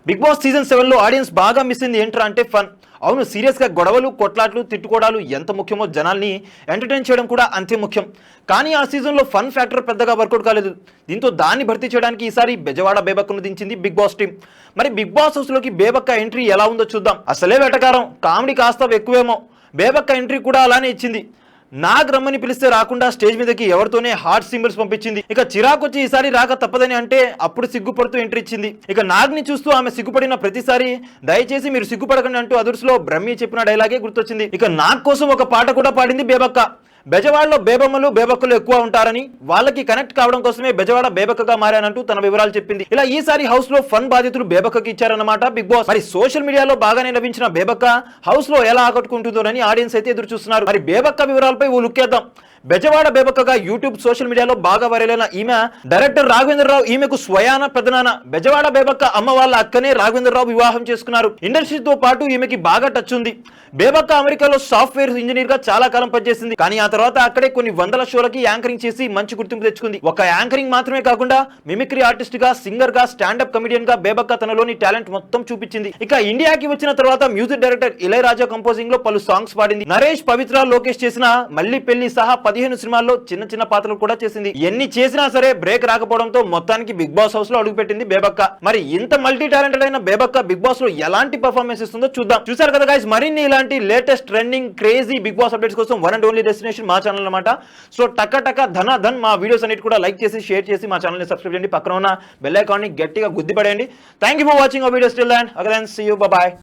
Big boss season 7లో audience బాగా miss అయింది ఏంట్రా అంటే ఫన్. అవును, సీరియస్గా గొడవలు, కొట్లాట్లు, తిట్టుకోవడాలు ఎంత ముఖ్యమో జనాల్ని ఎంటర్టైన్ చేయడం కూడా అంతే ముఖ్యం. కానీ ఆ సీజన్లో ఫన్ ఫ్యాక్టర్ పెద్దగా వర్కౌట్ కాలేదు. దీంతో దాన్ని భర్తీ చేయడానికి ఈసారి బెజవాడ బేబక్కను దించింది బిగ్ బాస్ టీం. మరి బిగ్ బాస్ హౌస్లోకి బేబక్క ఎంట్రీ ఎలా ఉందో చూద్దాం. అసలే వెటకారం, కామెడీ కాస్త ఎక్కువేమో. బేబక్క ఎంట్రీ కూడా అలానే ఇచ్చింది. నాగ్ రమ్మని పిలిస్తే రాకుండా స్టేజ్ మీదకి ఎవరితోనే హార్ట్ సింబల్స్ పంపించింది. ఇక చిరాకొచ్చి ఈసారి రాక తప్పదని అంటే అప్పుడు సిగ్గుపడుతూ ఎంట్రీ ఇచ్చింది. ఇక నాగ్ ని చూస్తూ ఆమె సిగ్గుపడిన ప్రతిసారి దయచేసి మీరు సిగ్గుపడకండి అంటూ అదుర్స్లో బ్రహ్మి చెప్పిన డైలాగే గుర్తొచ్చింది. ఇక నాగ్ కోసం ఒక పాట కూడా పాడింది బేబక్క. బెజవాడలో బేబమ్మలు బేబక్కలు ఎక్కువ ఉంటారని, వాళ్ళకి కనెక్ట్ కావడం కోసమే బెజవాడ బేబక్కగా మారానంటూ తన వివరాలు చెప్పింది. ఇలా ఈసారి హౌస్ లో ఫన్ బాధ్యతలు బేబక్కకి ఇచ్చారన్నమాట బిగ్ బాస్. మరి సోషల్ మీడియాలో బాగానే లభించిన బేబక్క హౌస్ లో ఎలా ఆకట్టుకుంటుందోనని ఆడియన్స్ అయితే ఎదురు చూస్తున్నారు. మరి బేబక్క వివరాలపై ఓ లుక్ చేద్దాం. బెజవాడ బేబక్కగా యూట్యూబ్ సోషల్ మీడియాలో బాగా వైరలైన ఈమె డైరెక్టర్ రాఘవేంద్రరావు ఈమెకు స్వయాన పెద్దనాన్న. బెజవాడ బేబక్క అమ్మ వాళ్ళ అక్కనే రాఘవేంద్రరావు వివాహం చేసుకున్నారు. ఇండస్ట్రీతో పాటు ఈమెకి బాగా టచ్ ఉంది. బేబక్క అమెరికాలో సాఫ్ట్వేర్ ఇంజనీర్ గా చాలా కాలం పనిచేసింది. కానీ ఆ తర్వాత అక్కడే కొన్ని వందల షోలకి యాంకరింగ్ చేసి మంచి గుర్తింపు తెచ్చుకుంది. ఒక యాంకరింగ్ మాత్రమే కాకుండా మిమిక్రీ ఆర్టిస్ట్ గా, సింగర్ గా, స్టాండప్ కమెడియన్ గా బేబక్క తనలోని టాలెంట్ మొత్తం చూపించింది. ఇక ఇండియాకి వచ్చిన తర్వాత మ్యూజిక్ డైరెక్టర్ ఇళయరాజా కంపోజింగ్ లో పలు సాంగ్స్ పాడింది. నరేష్, పవిత్ర, లోకేష్ చేసిన మళ్ళీ పెళ్లి సహా 15 సినిమాల్లో చిన్న చిన్న పాత్రలు కూడా చేసింది. ఎన్ని చేసినా సరే బ్రేక్ రాకపోవడంతో మొత్తానికి బిగ్ బాస్ హౌస్ లో అడుగుపెట్టింది బేబక్క. మరి ఇంత మల్టీ టాలెంటెడ్ అయిన బేబక్క బిగ్ బాస్ లో ఎలాంటి పర్ఫార్మెన్స్ ఇస్తుందో చూద్దాం. చూసారు కదా గైస్, మరిన్ని ఇలాంటి latest trending crazy Bigg Boss updates కోసం వన్ అండ్ ఓన్లీ డెస్టినేషన్ మా ఛానల్ అన్నమాట. సో టక ధన్ మా వీడియోస్ అన్నిటి కూడా లైక్ చేసి, షేర్ చేసి మా ఛానల్ ని సబ్స్క్రైబ్ చేయండి. పక్కన ఉన్న బెల్ ఐకాన్ ని గట్టిగా గుద్దిపడేయండి. Thank you for watching our videos. Till then, see you, by.